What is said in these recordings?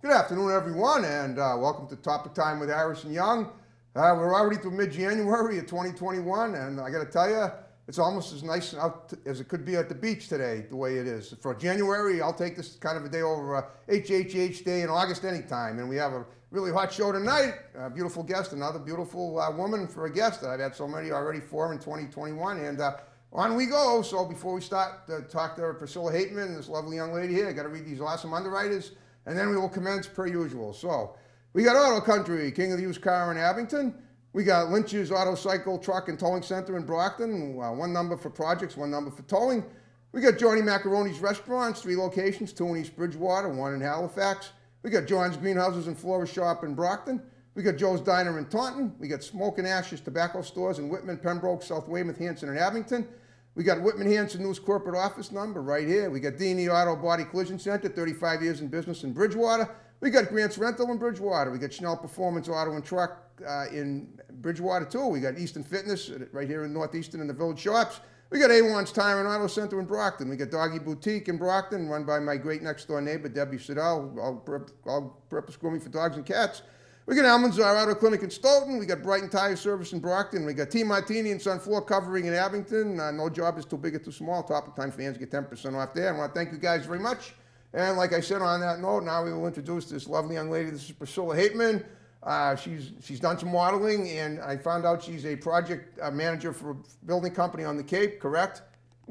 Good afternoon, everyone, and welcome to Topic Time with Harrison Young. We're already through mid-January of 2021, and I got to tell you, it's almost as nice out as it could be at the beach today, the way it is. For January, I'll take this kind of a day over HHH Day in August anytime, and we have a really hot show tonight. A beautiful guest, another beautiful woman for a guest that I've had so many already for in 2021, and on we go. So before we start to talk to Priscilla Hapeman, this lovely young lady here, I got to read these awesome underwriters, and then we will commence per usual. So we got Auto Country, king of the used car in Abington. We got Lynch's Auto Cycle Truck and Towing Center in Brockton. One number for projects, one number for towing. We got Johnny Macaroni's Restaurants, 3 locations, 2 in East Bridgewater, 1 in Halifax. We got John's Greenhouses and Florist Shop in Brockton. We got Joe's Diner in Taunton. We got Smoke and Ashes Tobacco Stores in Whitman, Pembroke, South Weymouth, Hanson, and Abington. We got Whitman Hanson News corporate office number right here. We got D&E Auto Body Collision Center, 35 years in business in Bridgewater. We got Grant's Rental in Bridgewater. We got Schnell Performance Auto and Truck in Bridgewater too. We got Easton Fitness right here in Northeastern in the Village Shops. We got A1's Tire and Auto Center in Brockton. We got Doggy Boutique in Brockton, run by my great next door neighbor, Debbie Siddell, all-purpose grooming for dogs and cats. We got Almanzar Auto Clinic in Stoughton. We got Brighton Tire Service in Brockton. We got T. Martini and Son Floor Covering in Abington. No job is too big or too small. Topic Time fans get 10% off there. I want to thank you guys very much. And like I said on that note, now we will introduce this lovely young lady. This is Priscilla Hapeman. She's done some modeling, and I found out she's a project manager for a building company on the Cape, correct?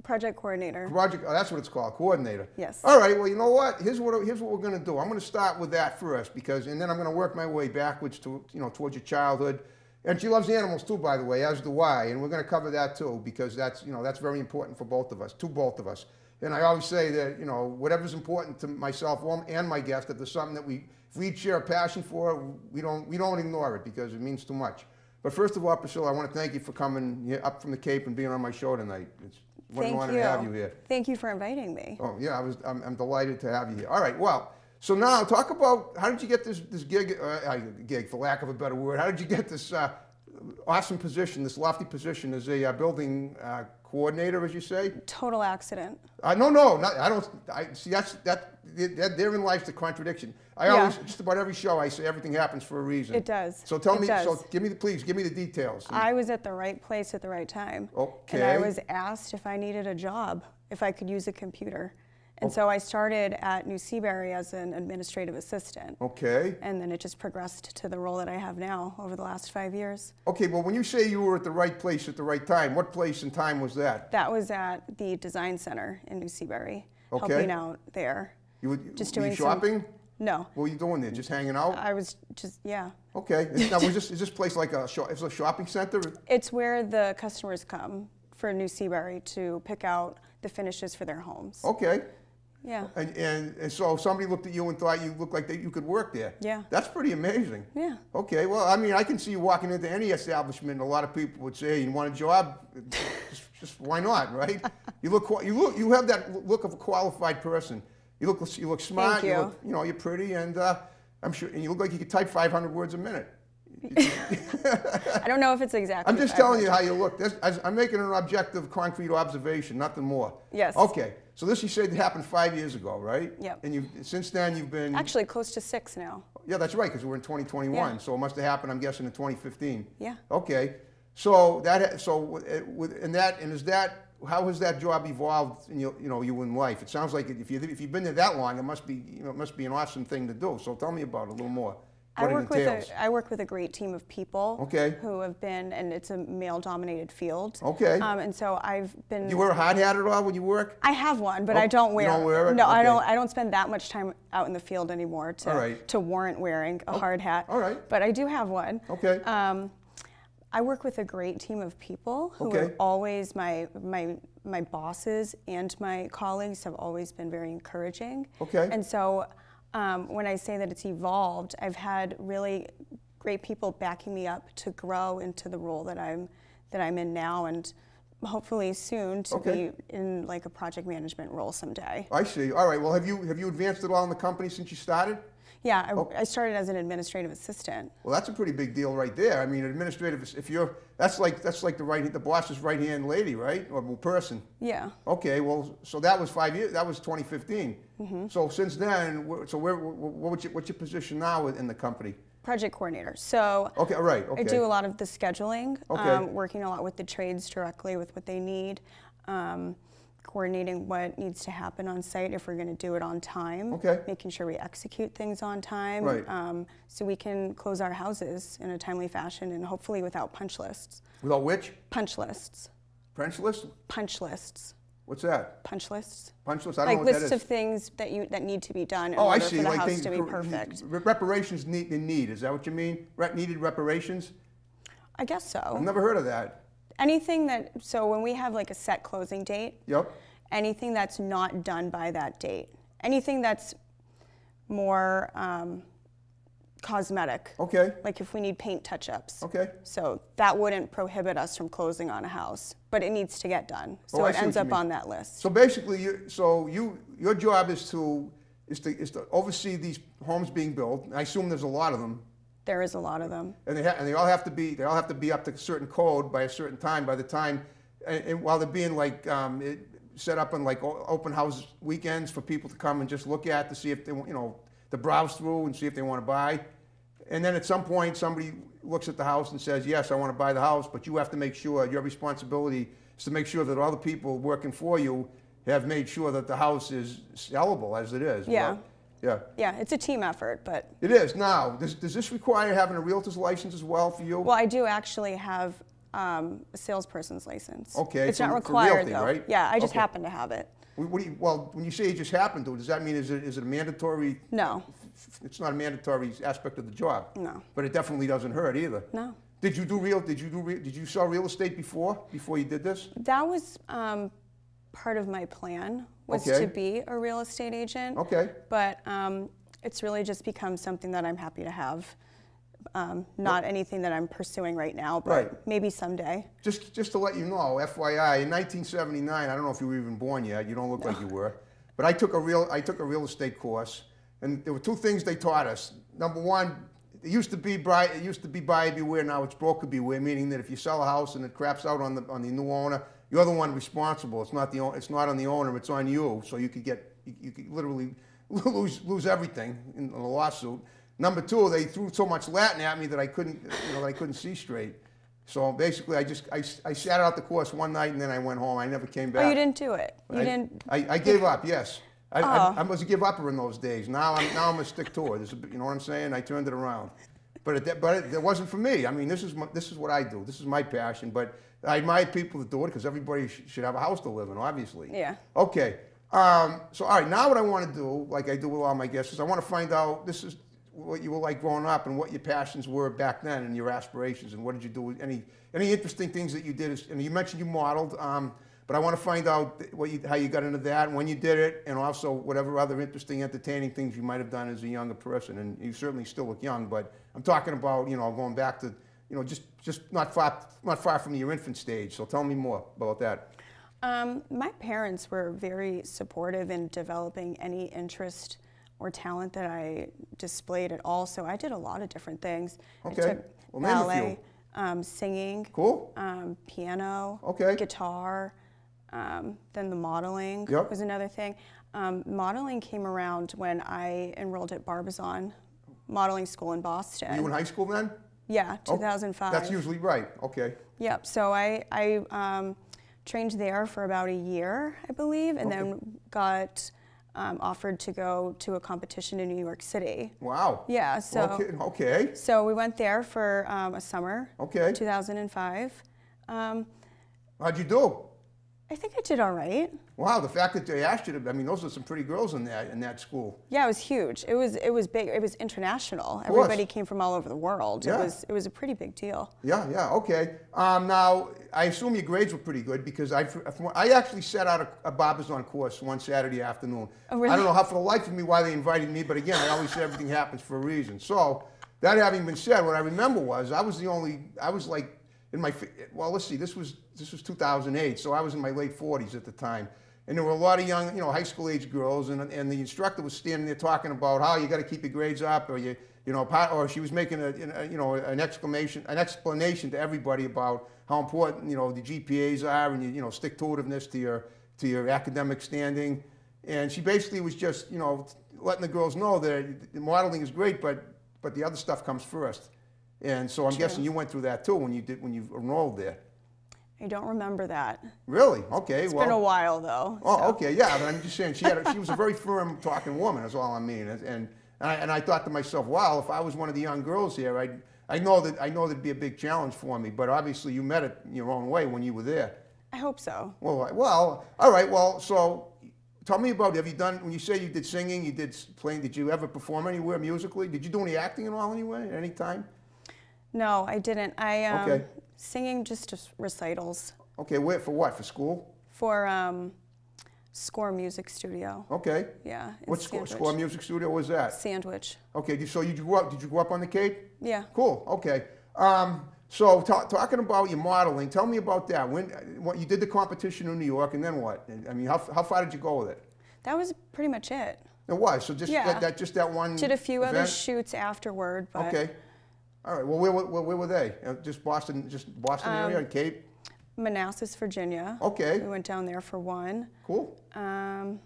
Project coordinator. Project, that's what it's called, coordinator. Yes. All right, well, you know what? Here's what we're going to do. I'm going to start with that first, and then I'm going to work my way backwards to, towards your childhood. And she loves animals too, by the way, as do I, and we're going to cover that too, because that's very important for both of us, to both of us. And I always say that, whatever's important to myself and my guest, if there's something that if we each share a passion for, we don't ignore it because it means too much. But first of all, Priscilla, I want to thank you for coming here up from the Cape and being on my show tonight. It's what an honor to have you here. Thank you for inviting me. Oh yeah, I'm delighted to have you here. All right, well, so now talk about how did you get this gig, for lack of a better word? How did you get this awesome position, this lofty position as a building coordinator, as you say? Total accident. No, I don't. See, therein lies the contradiction. I always, just about every show, I say everything happens for a reason. It does. So tell me, please give me the details. I was at the right place at the right time. Okay. And I was asked if I needed a job, if I could use a computer. And so I started at New Seabury as an administrative assistant. Okay. And then it just progressed to the role that I have now over the last 5 years. Okay, well, when you say you were at the right place at the right time, what place and time was that? That was at the Design Center in New Seabury, okay, helping out there. Were doing you shopping? No. What were you doing there? Just hanging out? I was just, yeah. Okay. Now, is this place like it's a shopping center? It's where the customers come for New Seabury to pick out the finishes for their homes. Okay. Yeah. And so somebody looked at you and thought you looked like that you could work there. Yeah. That's pretty amazing. Yeah. Okay. Well, I mean, I can see you walking into any establishment. A lot of people would say, "You want a job? just why not, right?" You have that look of a qualified person. You look smart. Thank you. You're pretty, and I'm sure, and you look like you could type 500 words a minute. I don't know if it's exactly. I'm just telling you how you look. I'm making an objective, concrete observation, nothing more. Yes. Okay. So this, you said, happened 5 years ago, right? Yep. And since then you've been actually close to 6 now. Yeah, that's right, because we're in 2021. Yeah. So it must have happened, I'm guessing, in 2015. Yeah. Okay. How has that job evolved in you in life? It sounds like if you've been there that long, it must be an awesome thing to do. So tell me about it a little more. I work with a great team of people, okay, who have been, and it's a male-dominated field. Okay. And so I've been. You wear a hard hat at all when you work? I have one, but I don't wear. You don't wear it? No, okay. I don't spend that much time out in the field anymore to warrant wearing a hard hat. All right. But I do have one. Okay. I work with a great team of people who are always my bosses, and my colleagues have always been very encouraging. Okay. And so when I say that it's evolved, I've had really great people backing me up to grow into the role that I'm in now, and hopefully soon to be in like a project management role someday. I see. All right. Well, have you advanced at all in the company since you started? Yeah, Okay. I started as an administrative assistant. Well, that's a pretty big deal right there. I mean, administrative, if you're, that's like the boss's right-hand lady, right? Or person. Yeah. Okay, well, so that was 5 years, that was 2015. So since then, what's your position now in the company? Project coordinator. So Okay, right, okay. I do a lot of the scheduling, Okay. working a lot with the trades directly with what they need, coordinating what needs to happen on site if we're going to do it on time, Okay. making sure we execute things on time, Right. so we can close our houses in a timely fashion and hopefully without punch lists. Without which? Punch lists. Punch list? Punch lists. What's that? Punch lists. Punch list? I don't Like know what that is. lists of things that need to be done in Oh, I order see. for the Like house things to be perfect. reparations need. Is that what you mean? Needed reparations? I guess so. I've never heard of that. Anything so when we have like a set closing date, Yep. anything that's not done by that date, anything that's more cosmetic, Okay. like if we need paint touch-ups. Okay. So that wouldn't prohibit us from closing on a house, but it needs to get done. So Oh, I it see ends what you up mean. on that list. So basically, your job is to oversee these homes being built. I assume there's a lot of them, There is a lot of them. and they all have to be up to a certain code by a certain time. By the time, and while they're being like set up on like open house weekends for people to come and just look at to see if they to browse through and see if they want to buy. And then at some point, somebody looks at the house and says, yes, I want to buy the house, but you have to make sure, your responsibility is to make sure that all the people working for you have made sure that the house is sellable as it is. Yeah. Well, yeah. Yeah, it's a team effort, but It is. Now, does this require having a realtor's license as well for you? well, I do actually have a salesperson's license. Okay, It's not for required realty, though. right? Yeah, I just Okay. happen to have it. Well, when you say you just happen to, does that mean is it a mandatory? No. It's not a mandatory aspect of the job. No. But it definitely doesn't hurt either. No. Did you sell real estate before you did this? That was part of my plan, was Okay. to be a real estate agent. Okay. But it's really just become something that I'm happy to have. Not anything that I'm pursuing right now, but Right. maybe someday. Just to let you know, FYI, in 1979, I don't know if you were even born yet. You don't look like you were. But I took a real estate course, and there were two things they taught us. Number one, it used to be buyer beware. Now it's broker beware, meaning that if you sell a house and it craps out on the new owner, you're the one responsible. It's not on the owner. It's on you. So you could literally lose everything in a lawsuit. Number two, they threw so much Latin at me that I couldn't see straight. So basically, I sat out the course one night and then I went home. I never came back. Oh, you didn't do it? I gave up. Yes, I was a give-upper in those days. Now I'm a stick to it. You know what I'm saying? I turned it around, but it wasn't for me. I mean, this is what I do. This is my passion. But I admire people that do it because everybody should have a house to live in, obviously. Yeah. Okay. So all right, now what I want to do, like I do with all my guests, is I want to find out what you were like growing up and what your passions were back then and your aspirations and what did you do? Any interesting things that you did? And you mentioned you modeled, but I want to find out how you got into that, when you did it, and also whatever other interesting, entertaining things you might have done as a younger person. And you certainly still look young, but I'm talking about going back to just not far from your infant stage. So tell me more about that. My parents were very supportive in developing any interest or talent that I displayed at all. So I did a lot of different things. Okay. I took Well, name a ballet, singing, Cool. piano, Okay. guitar, then the modeling Yep. was another thing. Modeling came around when I enrolled at Barbizon Modeling School in Boston. Were you in high school then? Yeah, Oh, 2005. That's usually right. Okay. Yep. So I trained there for about a year, I believe, and then got offered to go to a competition in New York City. Wow. Yeah. So Okay. so we went there for a summer. Okay. 2005. How'd you do? I think I did all right. Wow, the fact that they asked you to, I mean, those are some pretty girls in that school. Yeah, it was huge. It was big. It was international. course. Everybody came from all over the world. Yeah. It was a pretty big deal. Yeah, okay. Now, I assume your grades were pretty good because I actually set out a Barbizon course one Saturday afternoon. Oh, really? I don't know how for the life of me why they invited me, but again, I always say everything happens for a reason. So, that having been said, what I remember was I was like in my, well, let's see, this was 2008, so I was in my late 40s at the time. and there were a lot of young, high school age girls, and the instructor was standing there talking about how you got to keep your grades up, or or she was making an explanation to everybody about how important the GPAs are, and stick to itiveness to your academic standing, and she basically was just letting the girls know that modeling is great, but the other stuff comes first. And so I'm guessing you went through that too when you enrolled there. I don't remember that. Really? Okay. It's been a while though. Oh, so. okay. Yeah, but I'm just saying she was a very firm talking woman. That's all I mean. And I thought to myself, wow, if I was one of the young girls here, I know that'd be a big challenge for me. But obviously, you met it your own way when you were there. I hope so. Well, all right. Well, so tell me about, have you done, when you say you did singing, you did playing, did you ever perform anywhere musically? Did you do any acting at all anywhere at any time? No, I didn't. Okay. Singing, just recitals. Okay, where, for what, for school? For Score Music Studio. Okay. Yeah. What Score Music Studio was that? Sandwich. Okay, so did you grow up on the Cape? Yeah. Cool, okay. So talking about your modeling, tell me about that. What you did the competition in New York, and then what? I mean, how far did you go with it? That was pretty much it. It was, so just that one Did a few event? other shoots afterward, but. Okay. All right, well, where were they? Just Boston area and Cape? Manassas, Virginia. Okay. We went down there for one. Cool. I'll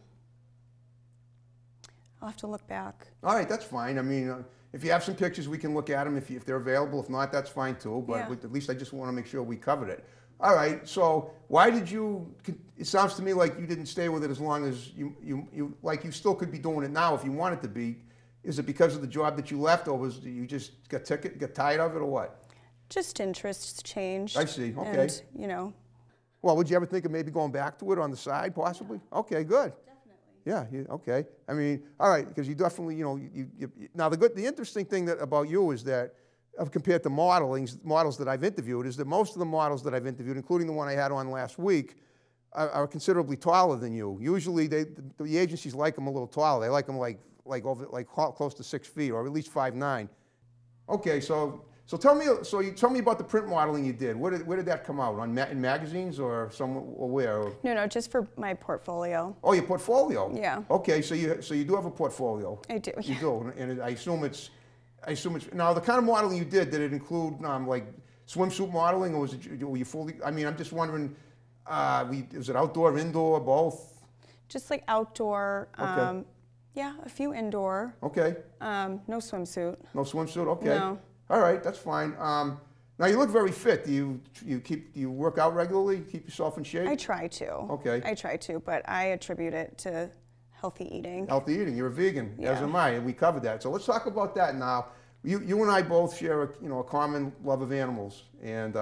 have to look back. All right, that's fine. I mean, if you have some pictures, we can look at them if they're available. If not, that's fine too. But Yeah. at least I just want to make sure we covered it. All right. So why did you? It sounds to me like you didn't stay with it as long as you still could be doing it now if you wanted to be. Is it because of the job that you left, or was you just got tired of it, or what? Just interests changed. I see. Okay. And, Well, would you ever think of maybe going back to it on the side, possibly? Okay, good. Definitely. Yeah. Okay. I mean, all right, because you definitely, now the interesting thing about you is that, compared to models that I've interviewed, is that most of the models that I've interviewed, including the one I had on last week, are considerably taller than you. Usually, the agencies like them a little taller. They like them like close to 6 feet, or at least 5'9". Okay, so tell me about the print modeling you did. Where did that come out? In magazines or somewhere, or where? No, just for my portfolio. Oh, your portfolio. Yeah. Okay, so you do have a portfolio. I do. You do, and I assume it's now the kind of modeling you did it include like swimsuit modeling, or were you fully? I mean, I'm just wondering, was it outdoor, indoor, both? Just like outdoor. Okay. Yeah, a few indoor. Okay. No swimsuit. No swimsuit. Okay. No. All right, that's fine. Now you look very fit. Do you work out regularly? Keep yourself in shape? I try to. Okay. I try to, but I attribute it to healthy eating. Healthy eating. You're a vegan, Yeah. as am I, and we covered that. So let's talk about that now. You and I both share a common love of animals, and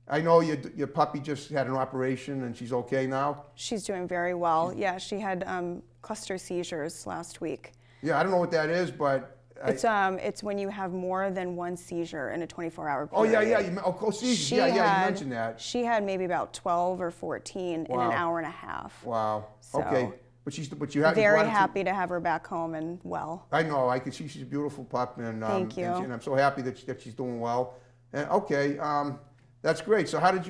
I know your puppy just had an operation, and she's okay now. She's doing very well. Yeah, she had cluster seizures last week. Yeah, I don't know what that is, but it's when you have more than one seizure in a 24-hour period. Oh yeah, seizures. You mentioned that. She had maybe about 12 or 14 in an hour and a half. Wow. So, okay, but you have very happy to have her back home and well. I know. I can see she's a beautiful pup, and thank you. And I'm so happy that she's doing well. And okay, that's great. So how did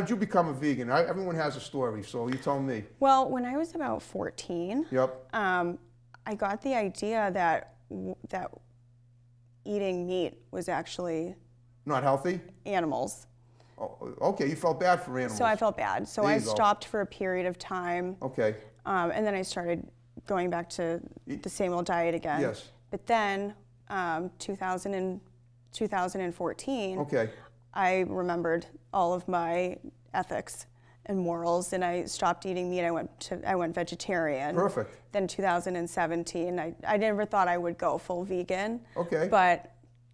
you become a vegan? Everyone has a story, so you tell me. Well, when I was about 14, yep. I got the idea that eating meat was actually not healthy. Animals. Oh, okay, you felt bad for animals. So I felt bad. So I stopped for a period of time. Okay. And then I started going back to the same old diet again. Yes. But then 2014. Okay. I remembered all of my ethics and morals, and I stopped eating meat. I went vegetarian. Perfect. Then 2017, I never thought I would go full vegan. Okay. But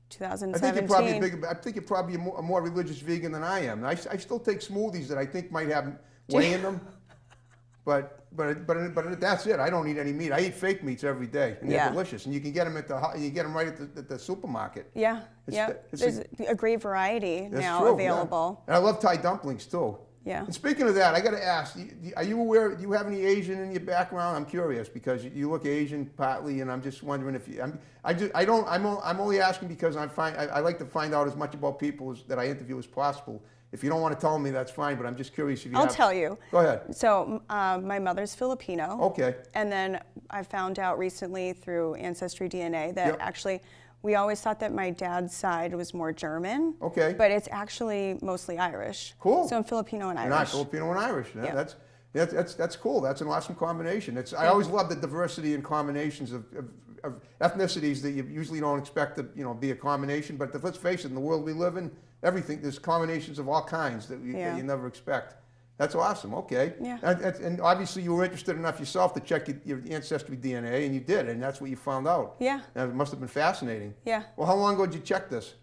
2017. I think you're probably a more religious vegan than I am. I still take smoothies that I think might have whey in them, but that's it. I don't eat any meat. I eat fake meats every day, and they're delicious. And you can get them right at the supermarket. Yeah. There's a great variety now available. Yeah. And I love Thai dumplings too. Yeah. And speaking of that, I got to ask: are you aware? Do you have any Asian in your background? I'm curious because you look Asian partly, and I'm just wondering if you. I'm only asking because I like to find out as much about people that I interview as possible. If you don't want to tell me, that's fine, but I'm just curious if you I'll tell you. Go ahead. So my mother's Filipino. Okay. And then I found out recently through Ancestry DNA that Yep. actually we always thought that my dad's side was more German. Okay. But it's actually mostly Irish. Cool. So I'm Filipino and Irish. You're not Filipino and Irish. Yeah. Yeah. That's cool. That's an awesome combination. I always love the diversity and combinations of ethnicities that you usually don't expect to be a combination. But let's face it, in the world we live in, there's combinations of all kinds that you never expect. That's awesome. Okay. Yeah. And obviously you were interested enough yourself to check your ancestry DNA, and you did, and that's what you found out. Yeah. And it must have been fascinating. Yeah. Well, how long ago did you check this?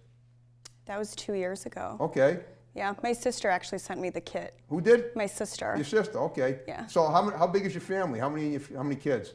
That was 2 years ago. Okay. Yeah, my sister actually sent me the kit. Who did? My sister. Your sister. Okay. Yeah. So how big is your family? How many kids?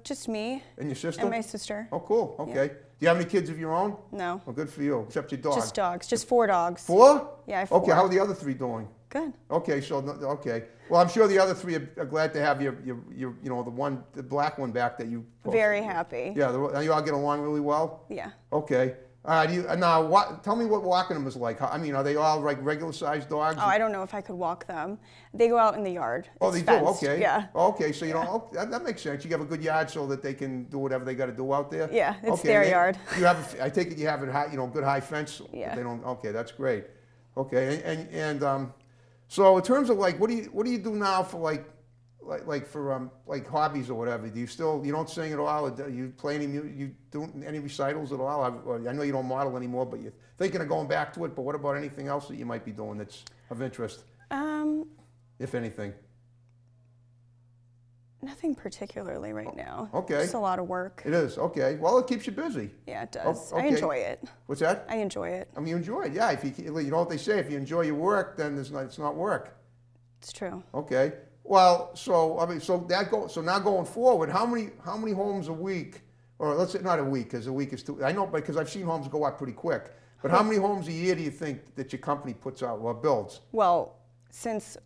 Just me. And your sister? And my sister. Oh, cool. Okay. Yeah. Do you have any kids of your own? No. Well, good for you. Except your dog. Just dogs. Just 4 dogs. 4? Yeah, I have 4. Okay. How are the other 3 doing? Good. Okay. So okay. Well, I'm sure the other 3 are glad to have the black one back that you. Very happy. Yeah. You all get along really well. Yeah. Okay. Tell me what walking them is like. I mean, are they all like regular sized dogs? Oh, I don't know if I could walk them. They go out in the yard. Oh, It's they fenced. do. Okay. Yeah. Okay, so you don't. That makes sense. You have a good yard so that they can do whatever they got to do out there. Yeah, it's their yard. I take it you have a high, good high fence. Yeah. They don't. Okay, that's great. Okay, and so in terms of like, what do you do now for like hobbies or whatever? You don't sing at all? Or do you play you do any recitals at all? I know you don't model anymore, but you're thinking of going back to it. But what about anything else that you might be doing that's of interest? If anything. Nothing particularly right now. Okay. Just a lot of work. It is. Okay. Well, it keeps you busy. Yeah, it does. Okay. I enjoy it. What's that? I enjoy it. I mean, you enjoy it. Yeah. If you know what they say, if you enjoy your work, then it's not work. It's true. Okay. Well, so now going forward, how many homes a week, or let's say not a week, because a week is too. I know, because I've seen homes go up pretty quick. But how many homes a year do you think that your company puts out or builds? Well, since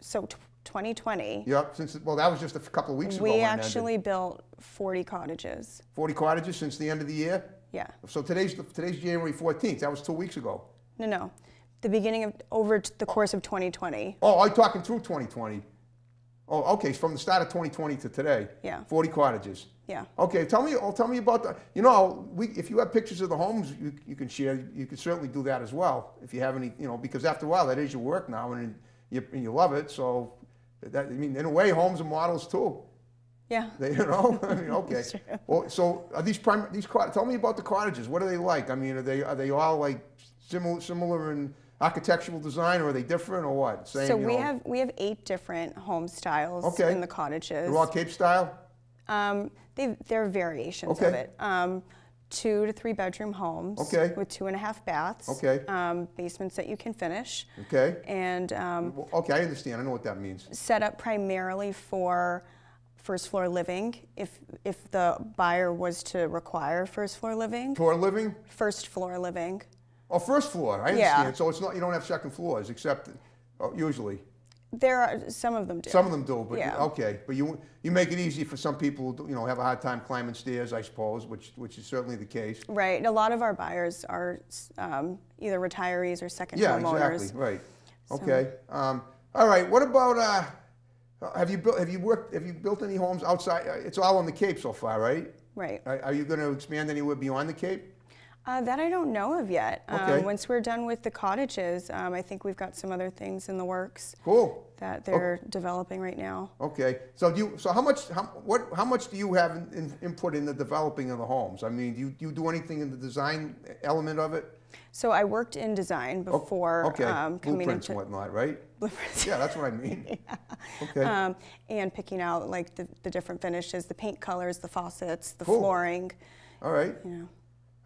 2020. Yep. That was just a couple of weeks ago. We actually built 40 cottages. 40 cottages since the end of the year. Yeah. So today's January 14th. That was 2 weeks ago. No. The beginning of over the course of 2020. Oh, I'm talking through 2020. Oh, okay. From the start of 2020 to today. Yeah. 40 cottages. Yeah. Okay. Tell me about the. If you have pictures of the homes, you can share. You can certainly do that as well if you have any. Because after a while, that is your work now, and you love it. So, in a way, homes are models too. Yeah. I mean, okay. True. Well, so are these tell me about the cottages. What are they like? I mean, are they all like similar in architectural design, or are they different, or what? Same, so we have 8 different home styles in the cottages. They're all Cape style? There are variations of it. 2 to 3 bedroom homes with 2.5 baths. Basements that you can finish. Okay. And okay, I understand. I know what that means. Set up primarily for first floor living. If the buyer was to require first floor living. Floor living? First floor living. Oh, first floor. I understand. Yeah. So it's not, you don't have second floors, except usually. There are some of them do. Some of them do, but okay. But you make it easy for some people who have a hard time climbing stairs, I suppose, which is certainly the case. Right. A lot of our buyers are either retirees or second homeowners. Yeah, exactly. Right. Okay. All right. What about have you built any homes outside? It's all on the Cape so far, right? Right. Are you going to expand anywhere beyond the Cape? That I don't know of yet. Okay. Once we're done with the cottages, I think we've got some other things in the works. Cool. That they're developing right now. Okay. So how much do you have input in the developing of the homes? I mean, do you do anything in the design element of it? So I worked in design before coming blueprints into and whatnot, right? Blueprints. Yeah, that's what I mean. Yeah. Okay. And picking out like the different finishes, the paint colors, the faucets, the Cool. flooring. All right.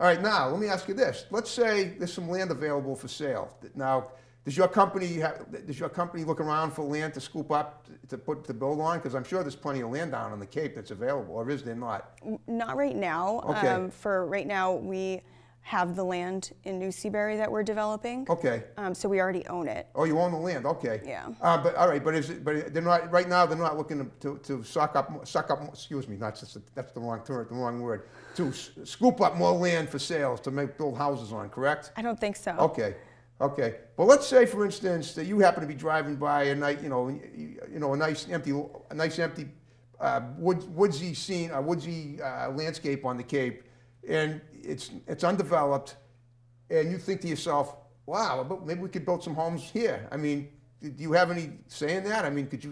All right, now let me ask you this. Let's say there's some land available for sale. Now, does your company look around for land to scoop up to build on? Because I'm sure there's plenty of land down on the Cape that's available, or is there not? Not right now. Okay. For right now, we have the land in New Seabury that we're developing. Okay. So we already own it. Oh, you own the land. Okay. Yeah. But all right. But they're not right now. They're not looking to suck up. Excuse me. That's the wrong term. The wrong word. To scoop up more land for sales to build houses on. Correct. I don't think so. Okay. Okay, but let's say, for instance, that you happen to be driving by a night, a nice empty woodsy scene, a woodsy landscape on the Cape, and it's undeveloped, and you think to yourself, wow, but maybe we could build some homes here. I mean, do you have any say in that? I mean, could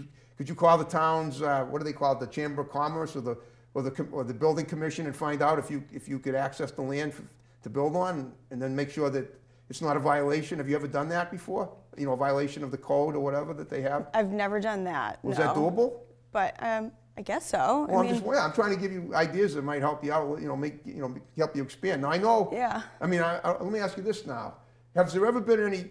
you call the town's what do they call it, the Chamber of Commerce or the Building Commission, and find out if you could access the land to build on, and then make sure that it's not a violation? Have you ever done that before? You know, a violation of the code or whatever that they have? I've never done that. Was that doable? But I guess so. Well, I'm trying to give you ideas that might help you out. Help you expand. Now I know. Yeah. I mean, let me ask you this now: Have there ever been any?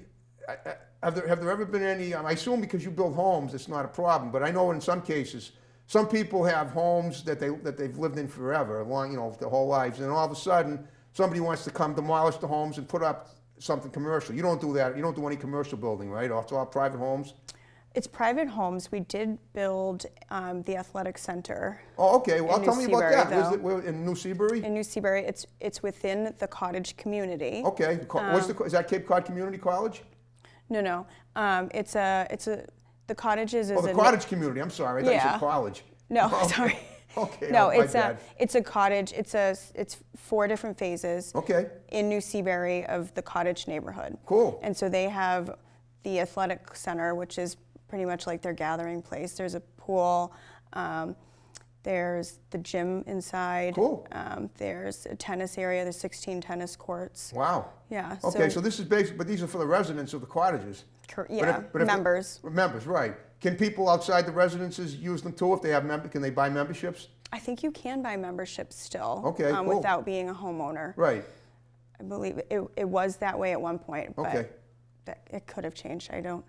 Have there ever been any? I assume because you build homes, it's not a problem. But I know in some cases, some people have homes that they've lived in forever, their whole lives, and all of a sudden somebody wants to come demolish the homes and put up something commercial. You don't do that. You don't do any commercial building, right? It's all private homes. It's private homes. We did build the athletic center. Oh, okay. Well, tell me about that. Though. In New Seabury? In New Seabury, it's within the cottage community. Okay. Is that Cape Cod Community College? No. The cottages is the cottage community. I'm sorry. I thought you said college. No, okay. sorry. Okay. No, it's a cottage. It's 4 different phases. Okay. In New Seabury of the cottage neighborhood. Cool. And so they have the athletic center, which is pretty much like their gathering place. There's a pool. There's the gym inside. Cool. There's a tennis area. There's 16 tennis courts. Wow. Yeah. Okay, so this is basic, but these are for the residents of the cottages. Yeah, members. Members, right. Can people outside the residences use them too if they have can they buy memberships? I think you can buy memberships still. Okay, cool. Without being a homeowner. Right. I believe it was that way at one point, but okay. It could have changed. I don't.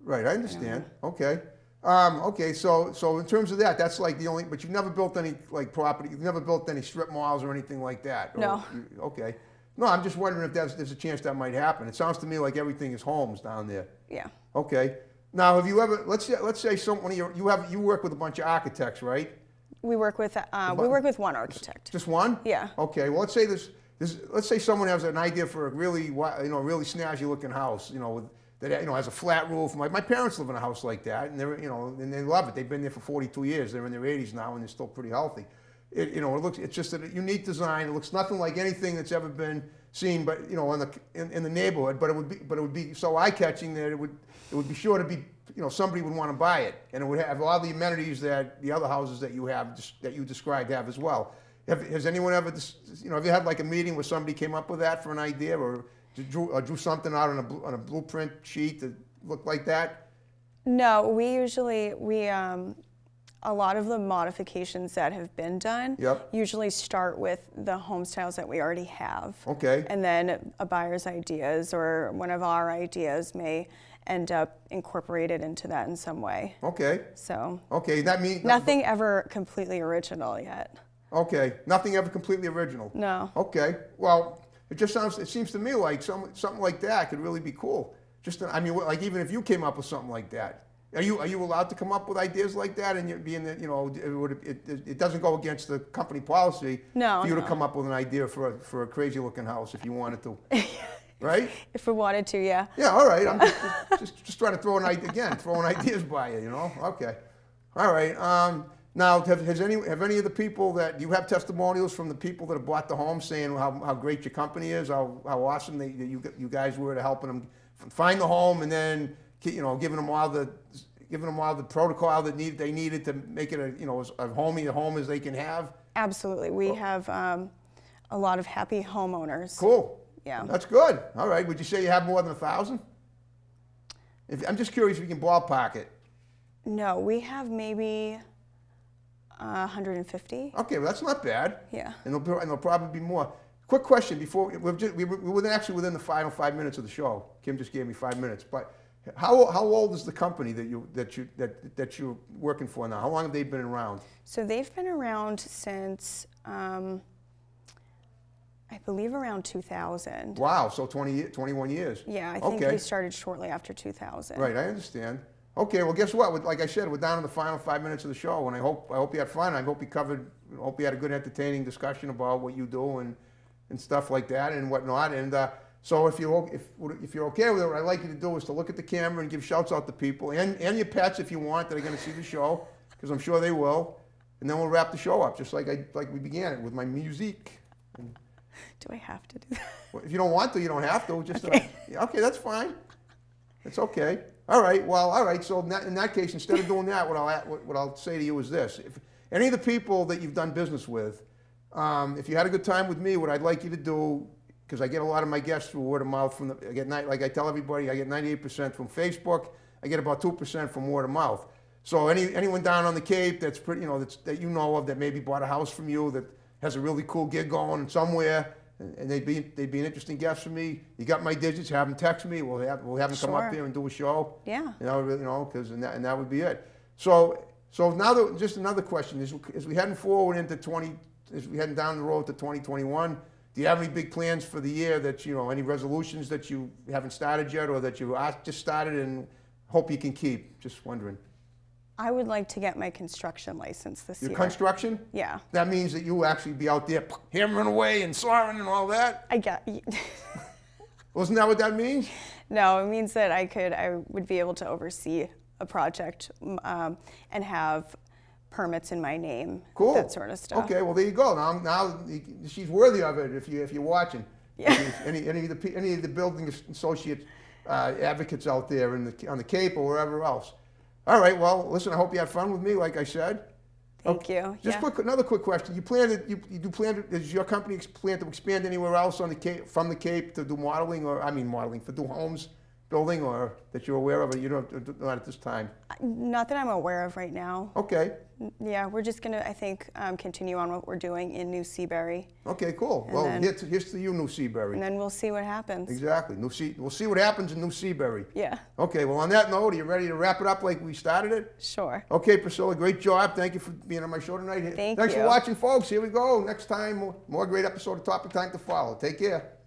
Right, I understand. Okay. Okay, so in terms of that, that's like the only, but you've never built any like property, you've never built any strip malls or anything like that? No. Okay. No, I'm just wondering if there's a chance that might happen. It sounds to me like everything is homes down there. Yeah. Okay. Now, have you ever, let's say someone you work with a bunch of architects, right? We work with one architect. Just one? Yeah. Okay. Well, let's say someone has an idea for a really snazzy looking house, that has a flat roof. My parents live in a house like that, and and they love it. They've been there for 42 years. They're in their 80s now, and they're still pretty healthy. It's just a unique design. It looks nothing like anything that's ever been seen, but in the neighborhood. But it would be so eye-catching that it would be sure to be, somebody would want to buy it, and it would have all the amenities that the other houses that you described have as well. Has anyone ever, have you had like a meeting where somebody came up with that for an idea, or drew something out on a blueprint sheet that looked like that? No, a lot of the modifications that have been done usually start with the home styles that we already have. Okay. And then a buyer's ideas or one of our ideas may end up incorporated into that in some way. Okay. So. Okay, that means nothing ever completely original yet. Okay, nothing ever completely original. No. Okay, well, it seems to me like something like that could really be cool. Like even if you came up with something like that. Are you allowed to come up with ideas like that, and it doesn't go against the company policy for you to come up with an idea for a crazy looking house if you wanted to, right? If we wanted to, yeah. Yeah, all right. I'm just trying to throwing ideas by you, Okay, all right. Now, have any of the people that you have testimonials from the people that have bought the home saying how great your company is, how awesome you guys were to helping them find the home, and then giving them all the protocol that they needed to make it as homey a home as they can have? Absolutely. We have a lot of happy homeowners. Cool. Yeah. That's good. All right. Would you say you have more than 1,000? I'm just curious if you can ballpark it. No, we have maybe 150. Okay, well, that's not bad. Yeah. And there'll probably be more. Quick question before we're actually within the final 5 minutes of the show. Kim just gave me 5 minutes, but how old is the company that you're working for now? How long have they been around? So they've been around since I believe around 2000. Wow, so 21 years. Yeah, I think we started shortly after 2000. Right, I understand. Okay, well, guess what? Like I said, we're down to the final 5 minutes of the show, and I hope you had fun. I hope you had a good, entertaining discussion about what you do and stuff like that and whatnot. And So if you're okay with it, what I'd like you to do is to look at the camera and give shouts out to people and your pets if you want that are going to see the show, because I'm sure they will. And then we'll wrap the show up just like we began it with my music. Do I have to do that? Well, if you don't want to, you don't have to. Just okay. Okay, that's fine. It's okay. All right. Well, all right. So in that case, instead of doing that, what I'll say to you is this: if any of the people that you've done business with, if you had a good time with me, what I'd like you to do, because I get a lot of my guests through word of mouth like I tell everybody, I get 98% from Facebook. I get about 2% from word of mouth. So anyone down on the Cape that's pretty, that you know of that maybe bought a house from you that has a really cool gig going somewhere, and they'd be an interesting guest for me. You got my digits. Have them text me. We'll have them come up here and do a show. Yeah. Because and that would be it. So now just another question as we heading forward as we heading down the road to 2021. Do you have any big plans for the year that any resolutions that you haven't started yet, or that you just started and hope you can keep? Just wondering. I would like to get my construction license this year. Your construction? Yeah. That means that you actually be out there hammering away and sawing and all that? I get. Wasn't that what that means? No, it means that I would be able to oversee a project and have permits in my name. Cool. That sort of stuff. Okay, well there you go. Now she's worthy of it if you're watching. Yeah. Any of the building associate advocates out there on the Cape or wherever else. All right. Well, listen. I hope you had fun with me, like I said. Thank you. Just another quick question. Does your company plan to expand anywhere else on the Cape, from the Cape, to do modeling, to do homes building, or that you're aware of, or you don't, not at this time? Not that I'm aware of right now. Okay. Yeah, we're just gonna, I think, continue on what we're doing in New Seabury. Okay, cool. And well, here's to you, New Seabury. And then we'll see what happens. Exactly. We'll see what happens in New Seabury. Yeah. Okay. Well, on that note, are you ready to wrap it up like we started it? Sure. Okay, Priscilla. Great job. Thank you for being on my show tonight. Thanks for watching, folks. Here we go. Next time, more great episode of Topic Time to follow. Take care.